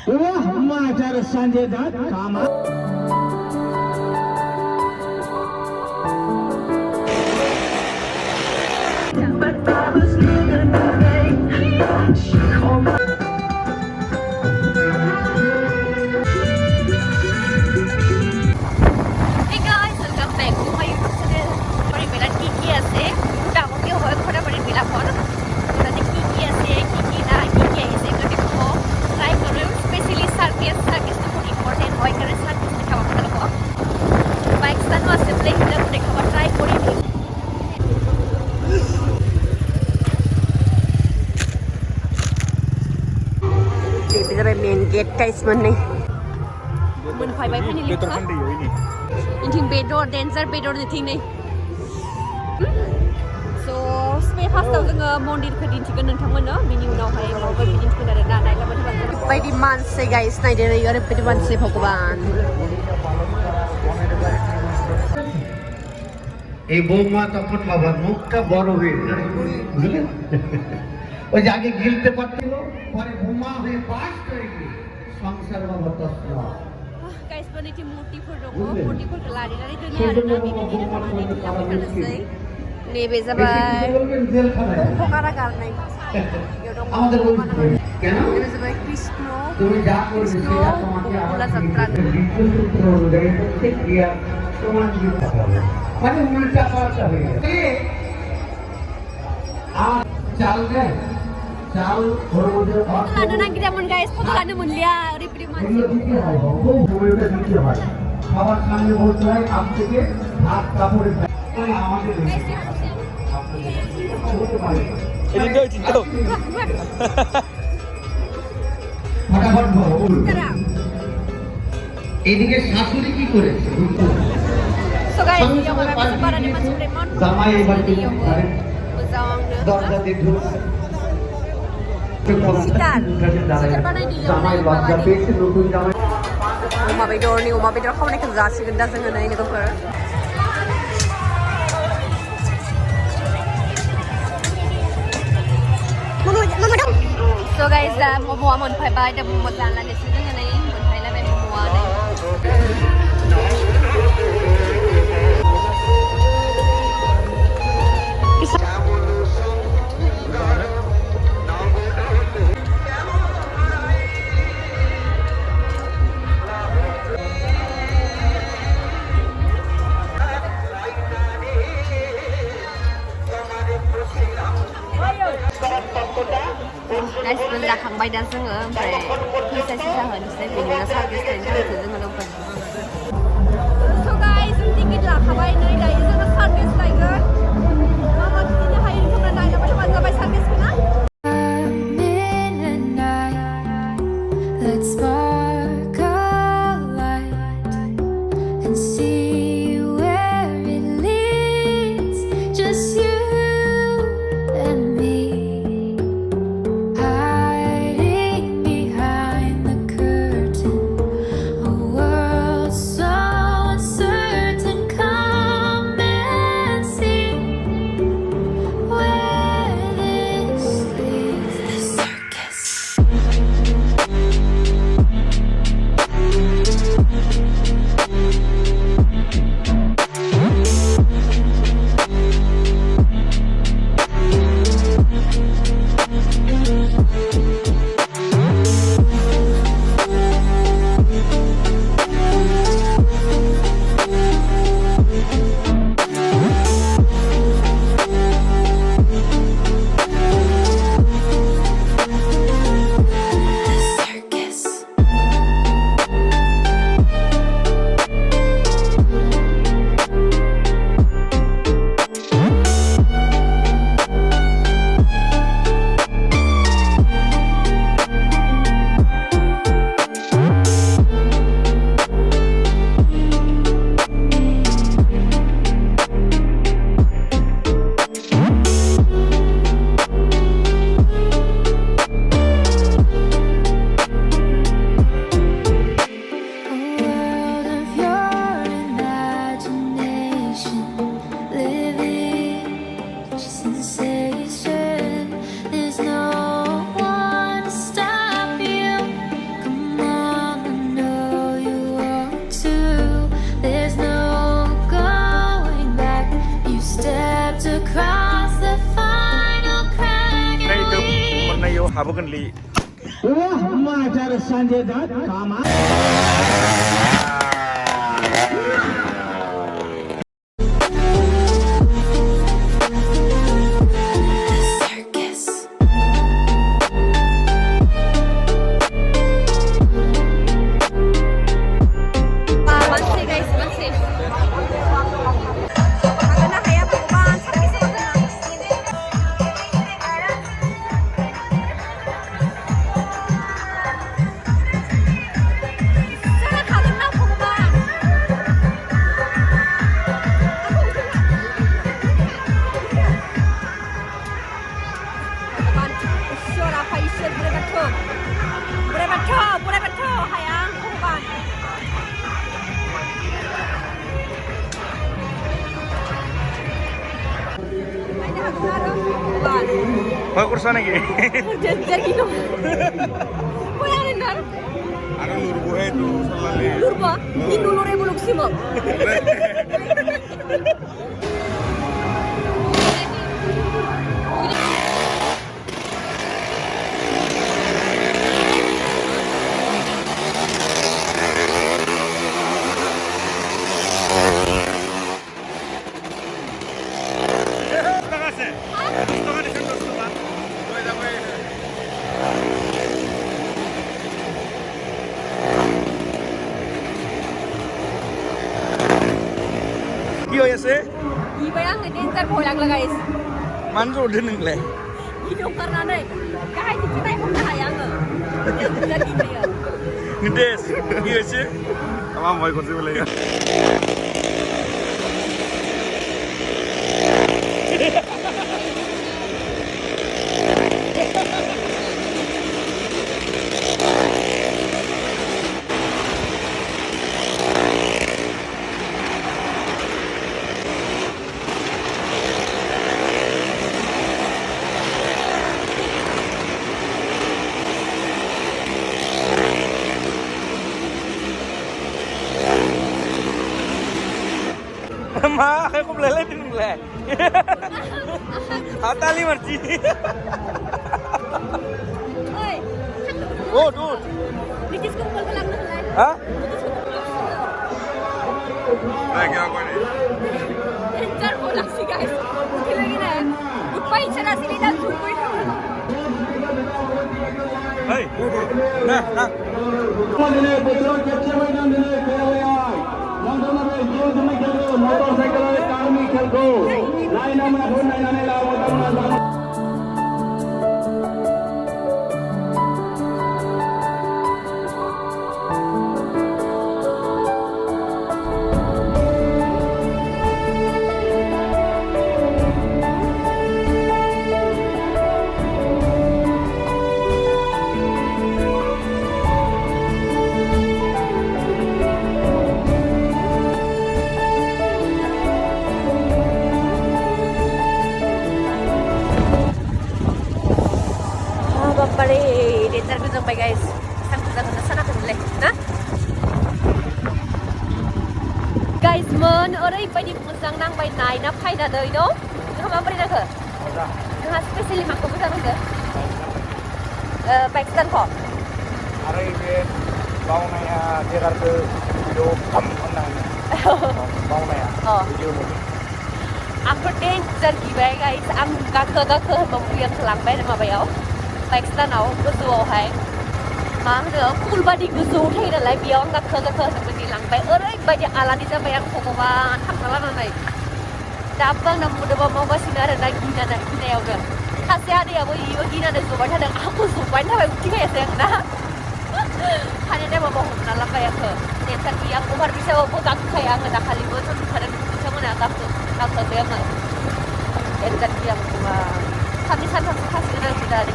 Wah, majar Sanjay Dutt, kama. main gate guys mana mun phai bai phani lift ka inting bedor danger bedor ni thing nei so space fast tau jeng mondir khadin chikan nang thangmon no bini unau hai mawa bidin chikan ada na nai laban ban bai di man se guys nai de yore bai di man se bhagwan এই বৌমা তখন বাবার মুখটা বড় হয়ে যায় বুঝলেন ওই যে আগে গিলতে পারছিল পরে বৌমা হয়ে পাস করে গিয়ে সংসার বাবা তসলা guys bani ti murti for rogo murti for lari lari dunia ada na bibi ni na ni ni kamu kan sei ne beza bai pokara karnai আমাদের কেন beza bai krishno তুমি যা করবে সেটা তোমাকে pula santran ঠিক ক্রিয়া সমান দিতে হবে মানে উল্টা পাল্টা হয়ে গেছে আর চাল দেয় চাল খরচের অর্থ লানো না কি যেমন গাইস কত লানো মূল্যা রিপ্রি মান দিতে হয় সময়টা দিতে হয় খাবার সামনে বলতে হয় আপ থেকে হাত কাপড়ে আমাদের এদিকে ফটাফট বলো এদিকে শাশুড়ি কি করেছে so guys yung mga para naman sa Raymond জামাই এবার কি করে uzang দরজা দিয়ে ঢুকছে sitar banay di yun জামাই লজ্জা পেয়েছে নতুন জামাই Uma bidor kau nak kerja sih genda sangat naik ni kau so guys mau amon pai bai dah mau jalan di sini ni mau pai lah mau ni guys, benda kang bay dan sengah, sampai kita sisa hari saya bini nasi guys, saya tu tu dengan lupa. So guys, tinggi lah kawai ni dah itu nak service lagi. Mama kita hari itu nak naik apa macam apa service kena? Let's spark a light and see where it leads. Just you. हाबोगोनलै Wah, majar sanjay dat kama. Kau kursan lagi? Jadi dong. Kau yang benar? Ada lurbo itu selalu. Lurbo? Ini dulu revolusi mau. Kio ya sih? Ibayang ini ntar bolang lah guys. Manjur deh nengkleh. Hidup karena deh. Kahit kita yang punya hayang jadi dia. Ngedes, iya sih. Apa mau ikut sih boleh ya? Ma, aku belele di nengkleh. Hatali marci. Oi. Oh, dude. Nikis kumpul kelang kelang. Hah? Lagi apa ini? Ntar bolang sih guys. Gila gila. Ipai cara sini dan sumpah itu. Hei, nah, nah. Ini betul kecil mainan ini kalian. Nonton apa? Jual demi jual. Motorcycle kami kelko. Lain nama pun lain nama lawan. Balik, dinner ko sampai guys. Sang sana ko nilai, na? Guys, mon, oray pa di musang nang bay nai na pay na doy do. Nang mamari na ko. Nang specially makko ko na ko. Pakistan ko. Hari ini bau naya jelar ke video kam nang. Bau naya. Oh. Video ni. Aku deng jerky bay guys. Am gakhe mempunyai kelang bay nama bayau. Pakistan nào gozo hai ma de cool body gozo thai da lai biong ka kha seperti lang bai oi bai ala ni sa bayang pokoknya tham kala na nai da bang na muda ba ma sina da gina da ina yau da kasya da yabo yi gina da zuba ta da aku zuba na bai uti ya sayang na hanya da ba homna la bai ka ne ta ki yang umar bisa bo ka kaya nga da khali bo to khara bisa mo na ka da ma en ta ki yang kuma kami san kasih na sudah di